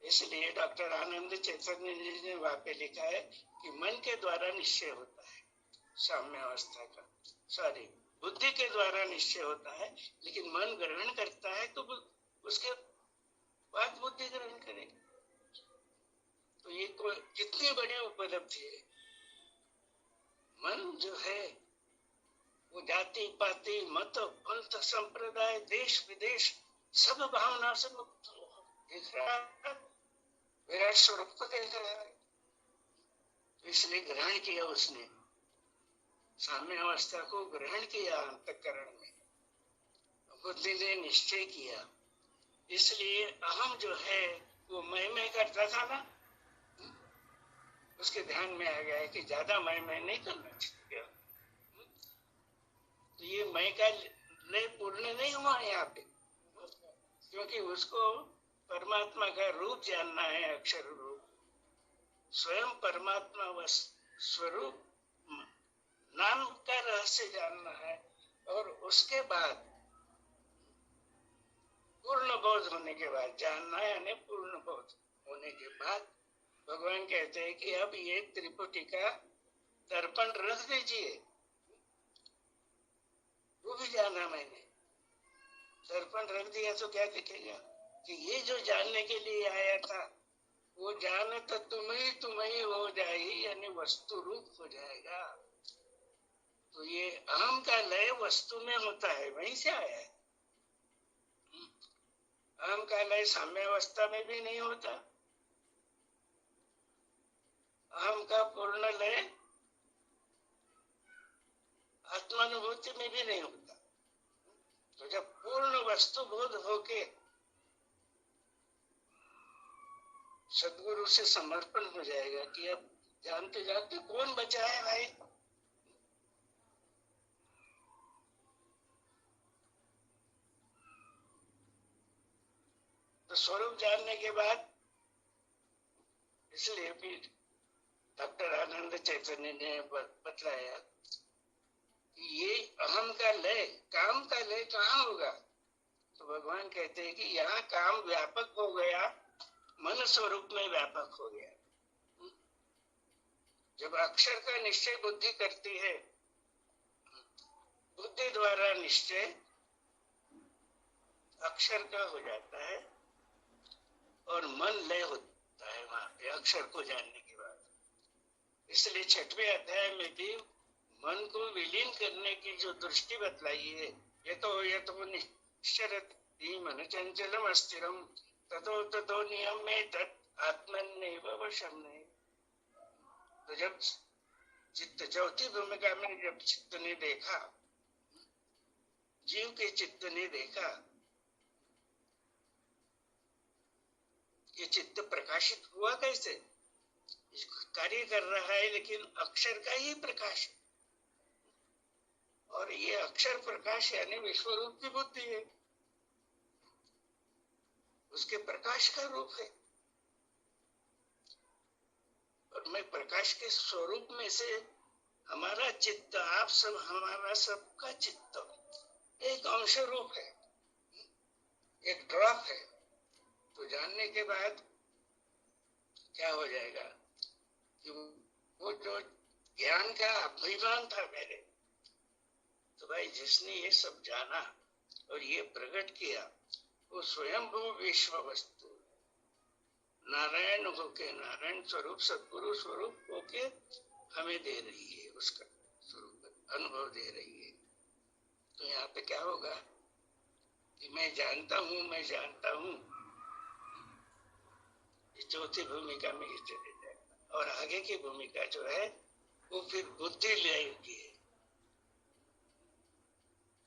इसलिए डॉक्टर आनंद चैतन्य जी ने वहां पे लिखा है कि मन के द्वारा निश्चय होता है साम्यावस्था का, सॉरी बुद्धि के द्वारा निश्चय होता है, लेकिन मन ग्रहण करता है तो उसके बाद बुद्धि ग्रहण करेगी। तो ये कितनी बड़ी उपलब्धि है। मन जो है वो जाति पाति, मत, पंथ, संप्रदाय, देश विदेश सब भावना से मुक्त दिख रहा है, विराट स्वरूप को देख रहा है। तो इसलिए ग्रहण किया उसने। साम्यावस्था को ग्रहण किया अंतःकरण में, बुद्धि ने निश्चय किया, इसलिए अहम जो है वो मैं करता था ना, उसके ध्यान में आ गया है कि ज्यादा मैं नहीं करना चाहिए। तो ये मैं का लय पूर्ण नहीं हुआ यहाँ पे, क्योंकि उसको परमात्मा का रूप जानना है, अक्षर रूप, स्वयं परमात्मा व स्वरूप नाम का रहस्य जानना है, और उसके बाद पूर्ण बोध होने के बाद जानना है, यानी पूर्ण बोध होने के बाद भगवान कहते हैं कि अब ये त्रिपुटी का दर्पण रख दीजिए। वो भी जाना मैंने, दर्पण रख दिया तो क्या दिखेगा कि ये जो जानने के लिए आया था वो जान तो तुम ही हो जाएगी, यानी वस्तु रूप हो जाएगा। तो ये अहम का लय वस्तु में होता है, वहीं से आया है। अहम का लय साम्यावस्था में भी नहीं होता, अहम का पूर्ण लय आत्मानुभूति में भी नहीं होता। तो जब पूर्ण वस्तु बोध होके सदगुरु से समर्पण हो जाएगा कि अब जानते जानते कौन बचा है भाई, तो स्वरूप जानने के बाद, इसलिए भी डॉक्टर आनंद चैतन्य ने बतलाया कि ये अहम का लय, काम का लय कहाँ होगा, तो भगवान कहते हैं कि यहाँ काम व्यापक हो गया, मन स्वरूप में व्यापक हो गया। जब अक्षर का निश्चय बुद्धि करती है, बुद्धि द्वारा निश्चय अक्षर का हो जाता है और मन लय होता है वहां पे अक्षर को जानने के बाद। इसलिए 6वें अध्याय में भी मन को विलीन करने की जो दृष्टि बतलाई है, ये तो निश्चरति मन चंचलम अस्थिरम ततो नियम में तत् आत्मन्नेव वशम नहीं। तो जब चित्त, चौथी भूमिका में जब चित्त ने देखा, जीव के चित्त ने देखा ये चित्त प्रकाशित हुआ कैसे, कार्य कर रहा है लेकिन अक्षर का ही प्रकाश, और ये अक्षर प्रकाश यानी विश्व रूप की बुद्धि है, उसके प्रकाश का रूप है। और मैं प्रकाश के स्वरूप में से हमारा चित्त, आप सब, हमारा सबका चित्त एक अंश रूप है, एक ड्रॉप है। तो जानने के बाद क्या हो जाएगा कि वो जो ज्ञान का अभिमान था मेरे, तो भाई जिसने ये सब जाना और ये प्रकट किया वो स्वयंभू विश्व वस्तु नारायण होके, नारायण स्वरूप सदगुरु स्वरूप होके हमें दे रही है, उसका स्वरूप अनुभव दे रही है। तो यहाँ पे क्या होगा कि मैं जानता हूँ, इस चौथी भूमिका में ये चले जाएगा। और आगे की भूमिका जो है वो फिर बुद्धि लेगी है,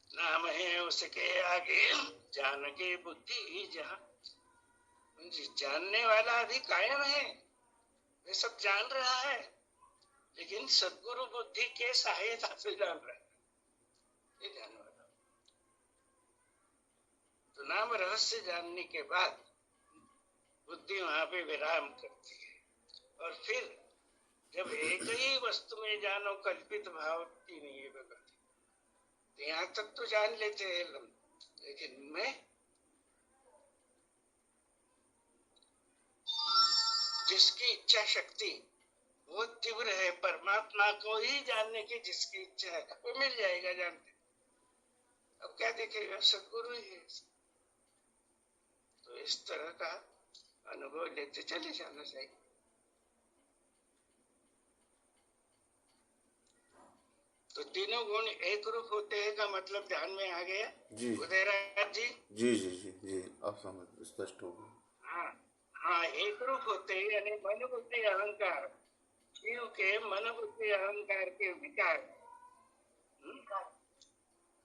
नाम है उसके आगे जान के बुद्धि जहाँ, जानने वाला अभी कायम है, वे सब जान रहा है, लेकिन सदगुरु बुद्धि के सहायता से जान रहा है, ये जानने वाला। तो नाम रहस्य जानने के बाद बुद्धि वहां पे विराम करती है, और फिर जब एक ही वस्तु में जानो कल्पित भाव की नहीं है भगवती, तो यहाँ तक तो जान लेते हैं, लेकिन मैं जिसकी इच्छा शक्ति बहुत तीव्र है, परमात्मा को ही जानने की जिसकी इच्छा है वो मिल जाएगा जानते। अब क्या देखेगा, सदगुरु ही है। तो इस तरह का अनुभव लेते चले जाना चाहिए। तो तीनों गुण एक रूप होते हैं का मतलब ध्यान में आ गया जी उदयराज जी? जी जी जी जी आप समझ स्पष्ट हो गए। हाँ हाँ, एक रूप होते हैं, यानी मन बुद्धि अहंकार, जीव के मन बुद्धि अहंकार के विकार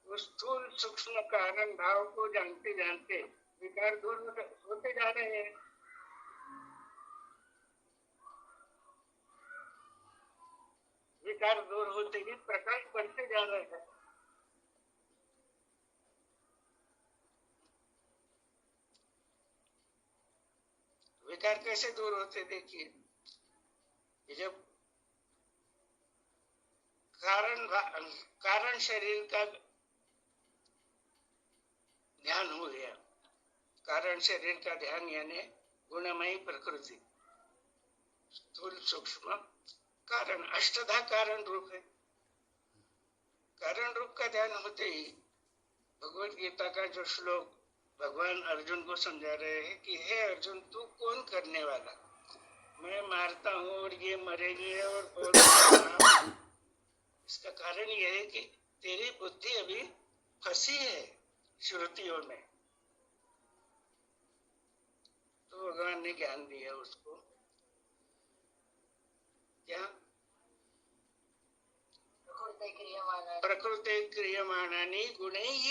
उस स्थूल सूक्ष्म कारण भाव को जानते जानते विकार दूर होते जा रहे हैं। विकार दूर होते ही प्रकाश बढ़ते जा रहे हैं। विकार कैसे दूर होते देखिए, जब कारण शरीर का ध्यान हो गया। कारण शरीर का ध्यान यानी गुणमयी प्रकृति, स्थूल सूक्ष्म कारण, अष्टधा कारण रूप है। कारण रूप का ध्यान होते ही भगवत गीता का जो श्लोक भगवान अर्जुन को समझा रहे हैं कि हे अर्जुन, तू कौन करने वाला, मैं मारता हूँ और ये मरेगी और इसका कारण यह है कि तेरी बुद्धि अभी फंसी है श्रुतियों में। तो भगवान ने ज्ञान दिया उसको, क्या प्रकृते क्रियमाणानि गुणैः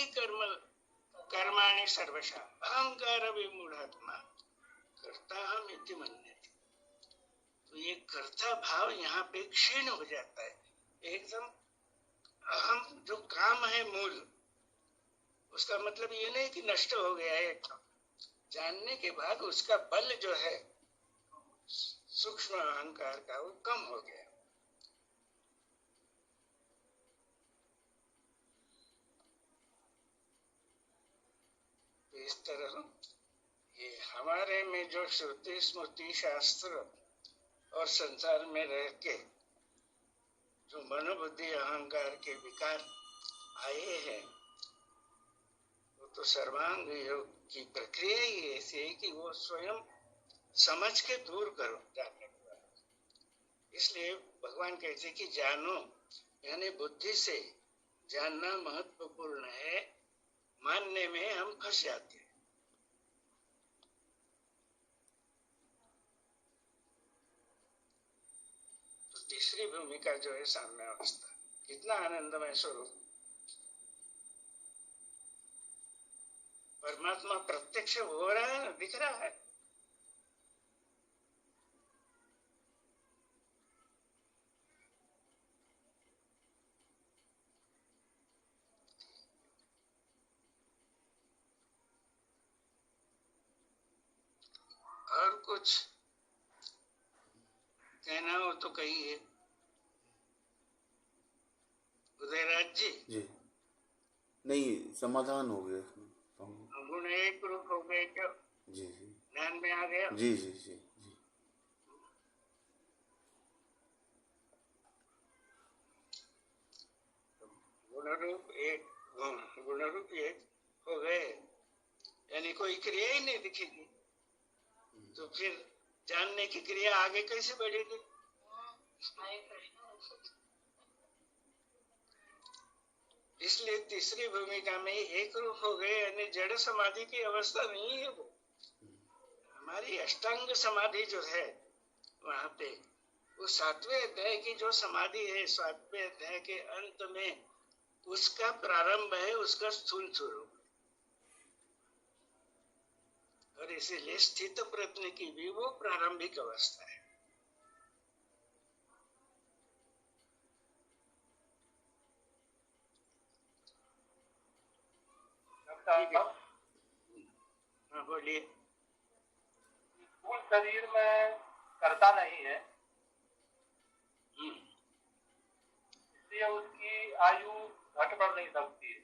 कर्माणि सर्वशः अहंकार विमूढ़ात्मा कर्ताहम् इति मन्यते। तो ये कर्ता भाव यहाँ पे क्षीण हो जाता है एकदम। अहम जो काम है मूल, उसका मतलब ये नहीं कि नष्ट हो गया है, जानने के बाद उसका बल जो है सूक्ष्म अहंकार का वो कम हो गया। इस तरह ये हमारे में जो श्रुति स्मृति शास्त्र और संसार में रह के जो मनोबुद्धि अहंकार के विकार आए हैं, वो तो सर्वांग योग की प्रक्रिया ही ऐसी है कि वो स्वयं समझ के दूर करो जानने के बाद। इसलिए भगवान कहते हैं कि जानो, यानी बुद्धि से जानना महत्वपूर्ण है, मानने में हम फंस जाते हैं। तो तीसरी भूमिका जो है साम्य अवस्था, कितना आनंदमय स्वरूप, परमात्मा प्रत्यक्ष हो रहा है, दिख रहा है। और कुछ कहना हो तो कहिए उदयराज जी। जी नहीं, समाधान हो गया इसमें। गुण एक रूप हो गए क्या? जी जी ध्यान में आ गया। जी जी जी जी। गुणरूप एक, गुणरूप एक हो गए, यानी कोई क्रिया ही नहीं दिखेगी, तो फिर जानने की क्रिया आगे कैसे बढ़ेगी? इसलिए तीसरी भूमिका में एक रूप हो गए, यानी जड़ समाधि की अवस्था नहीं है वो। हमारी अष्टांग समाधि जो है वहां पे, वो 7वें अध्याय की जो समाधि है, 7वें अध्याय के अंत में उसका प्रारंभ है, उसका स्थूल स्वरूप। और इसीलिए स्थित प्रज्ञ की भी वो प्रारंभिक अवस्था है। हाँ बोलिए। स्थूल शरीर में करता नहीं है, इसलिए उसकी आयु घट बढ़ नहीं सकती है।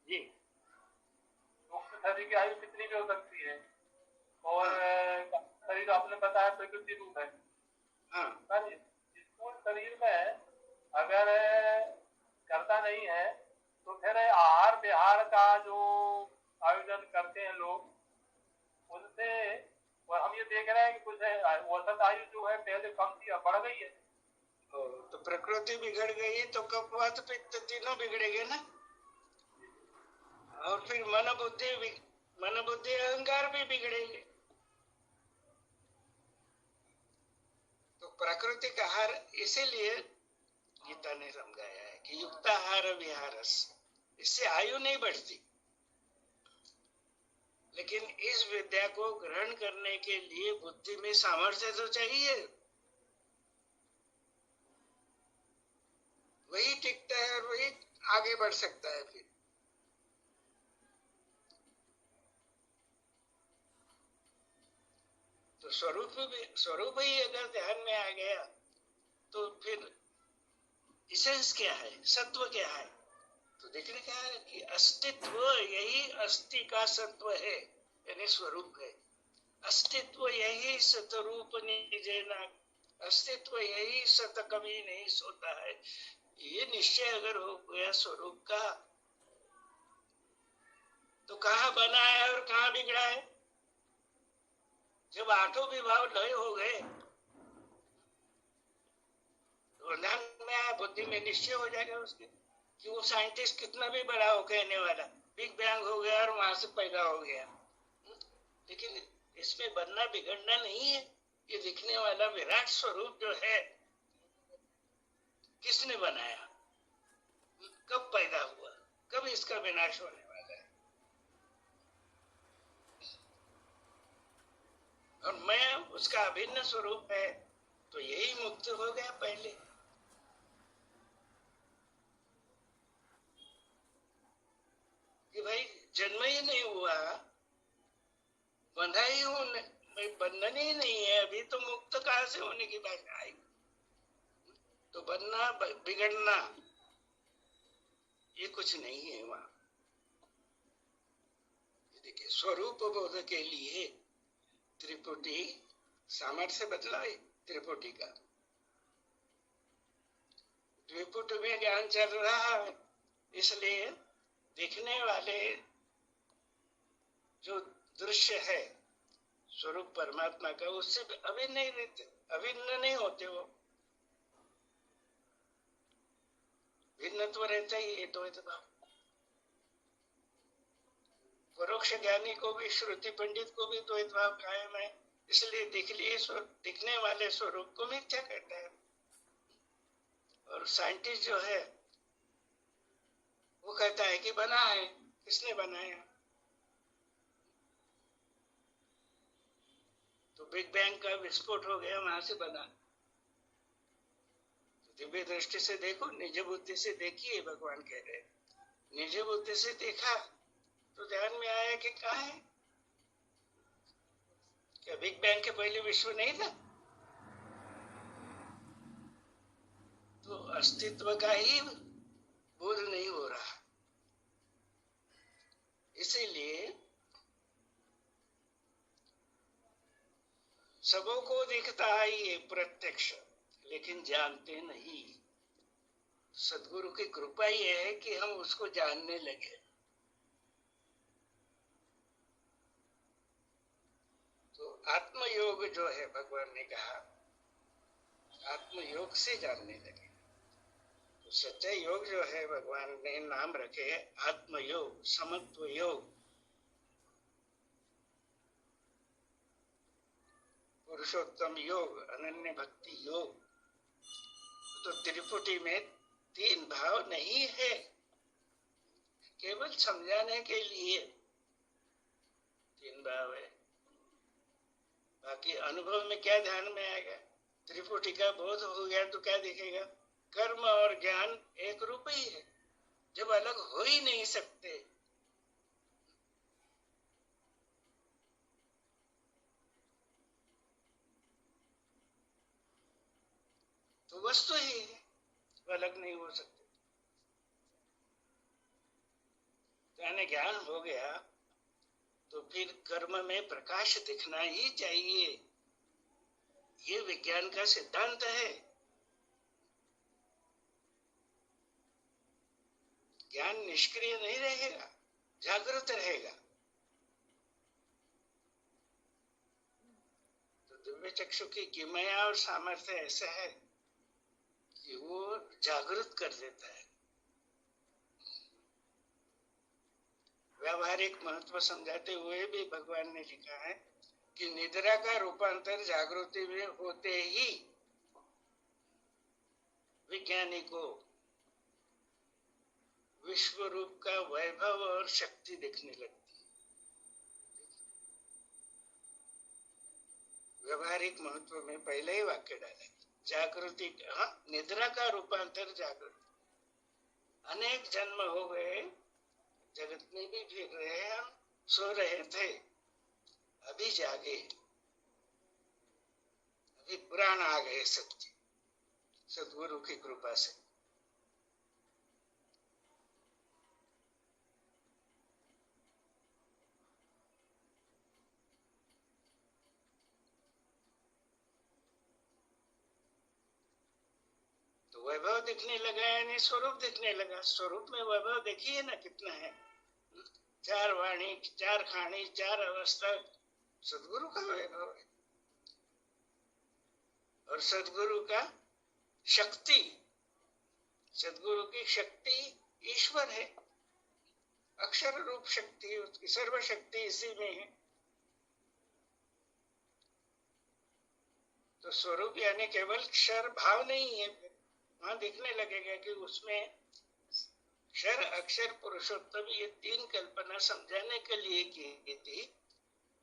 जी, सूक्ष्म शरीर की आयु कितनी भी हो सकती है, और शरीर आपने बताया प्रकृति रूप है। हाँ, स्थूल शरीर में अगर करता नहीं है, तो फिर आहार विहार का जो आयोजन करते हैं लोग, उनसे और हम ये देख रहे हैं कि कुछ औसत आयु जो है पहले कम थी, अब बढ़ गई है। तो प्रकृति बिगड़ गई तो कफ वात पित्त तीनों बिगड़ेंगे ना। और फिर मन बुद्धि अहंकार भी बिगड़ेंगे। तो प्राकृतिक आहार इसीलिए गीता ने समझाया है कि युक्ताहार विहारस, इससे आयु नहीं बढ़ती, लेकिन इस विद्या को ग्रहण करने के लिए बुद्धि में सामर्थ्य तो चाहिए। वही टिकता है और वही आगे बढ़ सकता है। फिर तो स्वरूप ही अगर ध्यान में आ गया तो फिर इसेंस क्या है, सत्व क्या है, तो देखने क्या है कि अस्तित्व यही अस्थि का सत्व है, यानी स्वरूप है। अस्तित्व यही सतरूप निजेना, अस्तित्व यही सत कभी नहीं सोता है। ये निश्चय अगर हो गया स्वरूप का, तो कहाँ बना है और कहाँ बिगड़ा है। जब आठों विभाव लय हो गए तो ध्यान में आया, बुद्धि में निश्चय हो जाएगा उसके कि वो साइंटिस्ट कितना भी बड़ा हो कहने वाला, बिग बैंग हो गया और वहां से पैदा हो गया, लेकिन इसमें बनना बिगड़ना नहीं है। ये दिखने वाला विराट स्वरूप जो है, किसने बनाया, कब पैदा हुआ, कब इसका विनाश होने वाला है। और मैं उसका अभिन्न स्वरूप है, तो यही मुक्त हो गया पहले। कि भाई जन्म ही नहीं हुआ, बंधा ही हूं, बंधन ही नहीं है अभी, तो मुक्त कहां से होने की बात आएगी। तो बनना बिगड़ना ये कुछ नहीं है वहां। देखिए, स्वरूप बोध के लिए त्रिपुटी सामर्थ्य बदला है। त्रिपुटी का त्रिपुट में ज्ञान चल रहा है, इसलिए देखने वाले जो दृश्य है स्वरूप परमात्मा का, उससे अभिन्न नहीं रहते, अभिन्न नहीं होते। वो भिन्नत्व रहता ही है, द्वैत भाव। परोक्ष ज्ञानी को भी, श्रुति पंडित को भी द्वैत भाव कायम है, इसलिए दिखने वाले स्वरूप को मिथ्या कहता है। और साइंटिस्ट जो है वो कहता है कि बना है, किसने बनाया, तो बिग बैंग का विस्फोट हो गया, वहां से बना। तो दिव्य दृष्टि से देखो, निज बुद्धि से देखिए, भगवान कह रहे, निज बुद्धि से देखा तो ध्यान में आया कि कहाँ है, क्या बिग बैंग के पहले विश्व नहीं था। तो अस्तित्व का ही बोध नहीं हो रहा। इसीलिए सबों को दिखता है ये प्रत्यक्ष, लेकिन जानते नहीं। सदगुरु की कृपा ये है कि हम उसको जानने लगे। तो आत्मयोग जो है, भगवान ने कहा आत्मयोग से जानने लगे। तो सच्चा योग जो है, भगवान ने नाम रखे आत्मयोग, समत्व योग, पुरुषोत्तम योग, अनन्य भक्ति योग। तो त्रिपुटी में तीन भाव नहीं है, केवल समझाने के लिए तीन भाव है। बाकी अनुभव में क्या ध्यान में आएगा, त्रिपुटी का बोध हो गया तो क्या दिखेगा, कर्म और ज्ञान एक रूप ही है, जब अलग हो ही नहीं सकते। तो वस्तु ही है, अलग नहीं हो सकते। यानी ज्ञान हो गया तो फिर कर्म में प्रकाश दिखना ही चाहिए, ये विज्ञान का सिद्धांत है। ज्ञान निष्क्रिय नहीं रहेगा, जागृत रहेगा। तो दिव्य चक्षु की किमया और सामर्थ्य ऐसा है कि वो जागृत कर देता है। व्यावहारिक महत्व समझाते हुए भी भगवान ने लिखा है कि निद्रा का रूपांतर जागृति में होते ही विज्ञानी को विश्व रूप का वैभव और शक्ति दिखने लगती है। व्यवहारिक महत्व में पहले ही वाक्य डाला, जागृति, हाँ, निद्रा का रूपांतर जागृति। अनेक जन्म हो गए, जगत में भी फिर रहे, हम सो रहे थे, अभी जागे, अभी पुराण आ गए सत्य, सदगुरु की कृपा से। तो वैभव दिखने लगा, यानी स्वरूप दिखने लगा। स्वरूप में वैभव देखिए ना कितना है, चार वाणी, चार खानी, चार अवस्था, सदगुरु का वैभव है। और सदगुरु का शक्ति, सदगुरु की शक्ति ईश्वर है, अक्षर रूप शक्ति, उसकी सर्वशक्ति इसी में है। तो स्वरूप यानी केवल क्षर भाव नहीं है, वहां दिखने लगेगा कि उसमें क्षर अक्षर पुरुषोत्तम, ये तीन कल्पना समझाने के लिए की थी,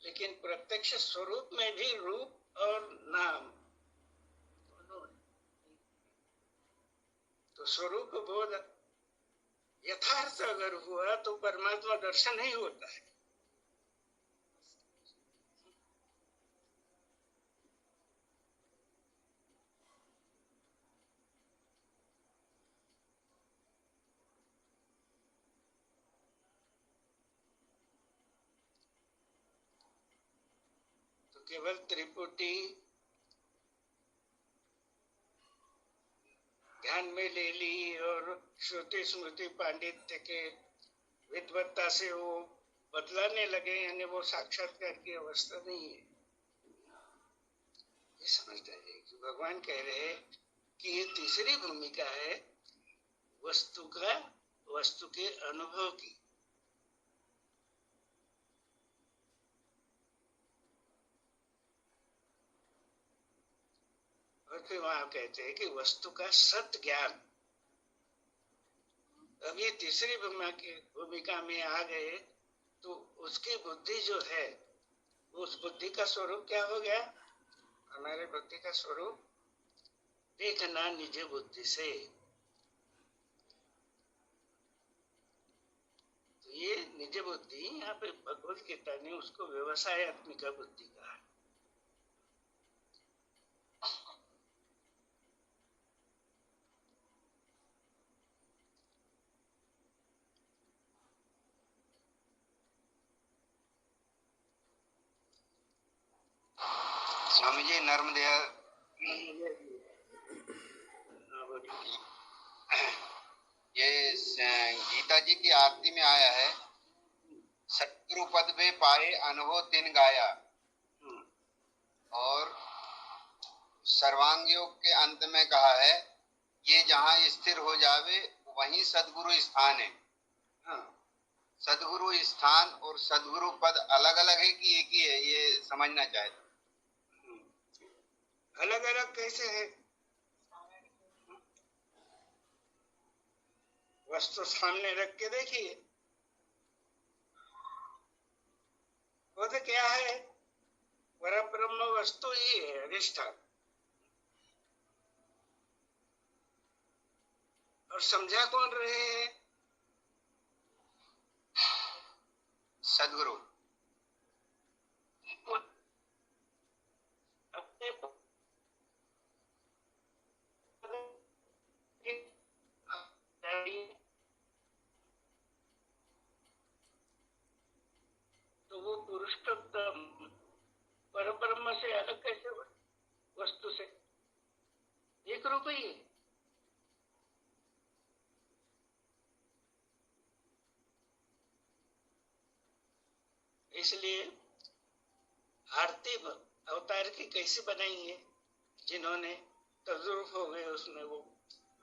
लेकिन प्रत्यक्ष स्वरूप में भी रूप और नाम दोनों है। तो स्वरूप बोध यथार्थ अगर हुआ तो परमात्मा दर्शन ही होता है। तो केवल त्रिपुटी ध्यान में ले ली और श्रुति स्मृति पांडित्य के विद्वत्ता से वो बदलाने लगे, यानी वो साक्षात्कार की अवस्था नहीं है। ये समझना चाहिए कि भगवान कह रहे हैं कि ये तीसरी भूमिका है वस्तु का, वस्तु के अनुभव की। और फिर वहां कहते हैं कि वस्तु का सत ज्ञान। अब ये तीसरी भूमिका में आ गए तो उसकी बुद्धि जो है, उस बुद्धि का स्वरूप क्या हो गया? हमारे बुद्धि का स्वरूप देखना निज बुद्धि से। तो ये निज बुद्धि, यहाँ पे भगवत गीता ने उसको व्यवसायत्मिका बुद्धि कहा। स्वामी जी नर्मदे, ये गीता जी की आरती में आया है, सतगुरु पद में पाए अनुभव तिन गाया, और सर्वांग योग के अंत में कहा है, ये जहाँ स्थिर हो जावे वहीं सदगुरु स्थान है। सदगुरु स्थान और सदगुरु पद अलग अलग है कि एक ही है, ये समझना चाहिए। अलग अलग कैसे है? वस्तु सामने रख के देखिए, वो तो क्या है? परब्रह्म वस्तु ही है, अधिष्ठान। और समझा कौन रहे हैं? सदगुरु। अपने तो वो पुरुषोत्तम परब्रह्म से अलग कैसे हो? वस्तु से एक रूप ही है। इसलिए आरती अवतार की कैसे बनाई है? जिन्होंने तजुर्फ हो गए उसमें, वो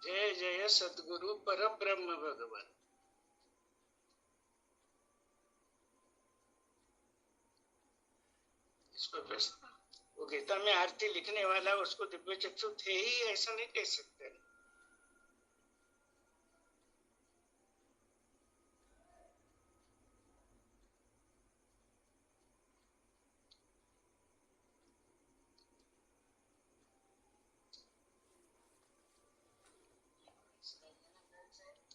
जय जय सतगुरु परब्रह्म भगवान। इस पर प्रश्न, वो गीता में आरती लिखने वाला उसको दिव्य चक्षु थे ही, ऐसा नहीं कह सकते।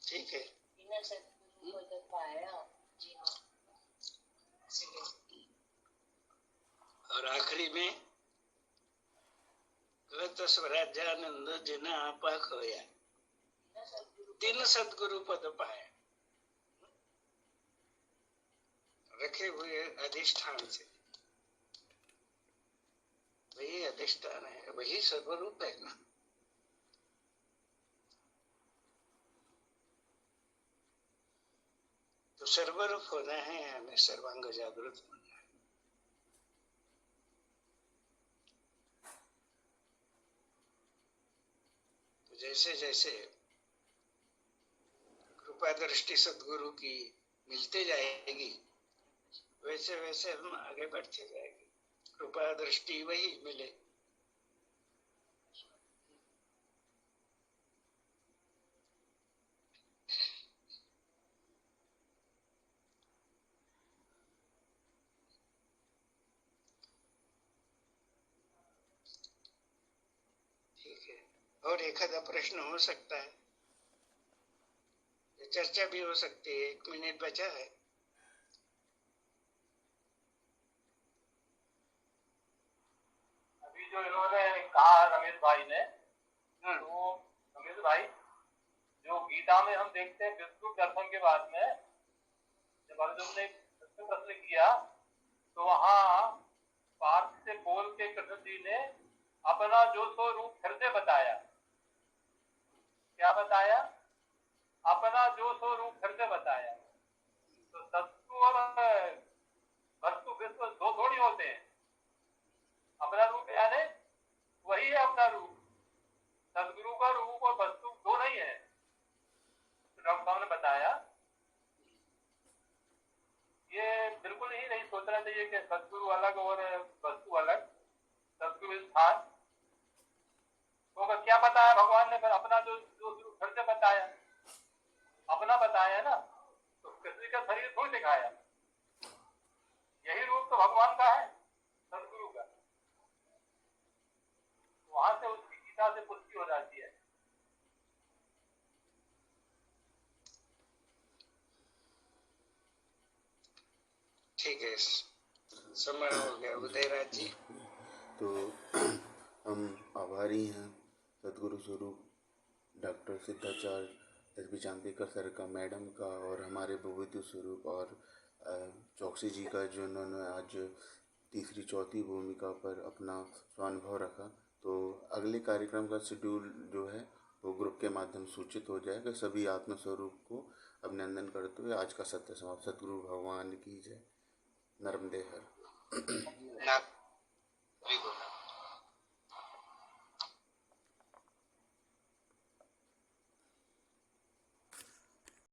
ठीक है। बिना सद्गुरु पद पाया जिन्हों और आखिरी में कहत स्वराज्यानंद जिन आपा खोया, तीन सद्गुरु पद पाया। रखे हुए अधिष्ठान से, वही अधिष्ठान है, वही सर्वरूप है ना। तो सर्वरूप होना है, हमें सर्वांग जागृत होना है। तो जैसे जैसे कृपा दृष्टि सद्गुरु की मिलते जाएगी, वैसे वैसे हम आगे बढ़ते जाएंगे। कृपा दृष्टि वही मिले। ठीक है, और एक आधा प्रश्न हो सकता है, चर्चा भी हो सकती है। 1 मिनट बचा है। अभी जो इन्होंने कहा रमेश भाई ने, तो रमेश भाई, जो गीता में हम देखते हैं विष्णु दर्शन के बाद में जब अर्जुन ने प्रश्न किया, तो वहां पार्थ से बोल के कृष्ण जी ने अपना जो सो रूप फिर से बताया। क्या बताया? अपना जो सो रूप फिर से बताया। तो सत्तु और वस्तु विश्व दो थोड़ी होते हैं। अपना रूप यानी वही है अपना रूप। सदगुरु का रूप और वस्तु दो नहीं है। तो डॉक्टर साहब ने बताया ये बिल्कुल ही नहीं सोचना चाहिए कि सदगुरु अलग और वस्तु अलग। सदगुरु स्थान तो क्या बताया भगवान ने? फिर अपना जो रूप फिर से बताया, अपना बताया ना। तो किसी का शरीर थोड़ी दिखाया, यही रूप तो भगवान का है, सदगुरु का। वहां से उसकी गीता से पुष्टि हो जाती है। ठीक है, समय हो गया। उदयराज जी, तो हम आभारी हैं सदगुरु स्वरूप doctor Siddhacharya S B Chandikar sir का, मैडम का, और हमारे विभूति स्वरूप और चौकसी जी का, जो उन्होंने आज तीसरी चौथी भूमिका पर अपना स्वानुभव रखा। तो अगले कार्यक्रम का शेड्यूल जो है वो ग्रुप के माध्यम सूचित हो जाएगा। सभी आत्मस्वरूप को अभिनंदन करते हुए आज का सत्य समाप्त। सतगुरु भगवान की जय। नर्मदे हर।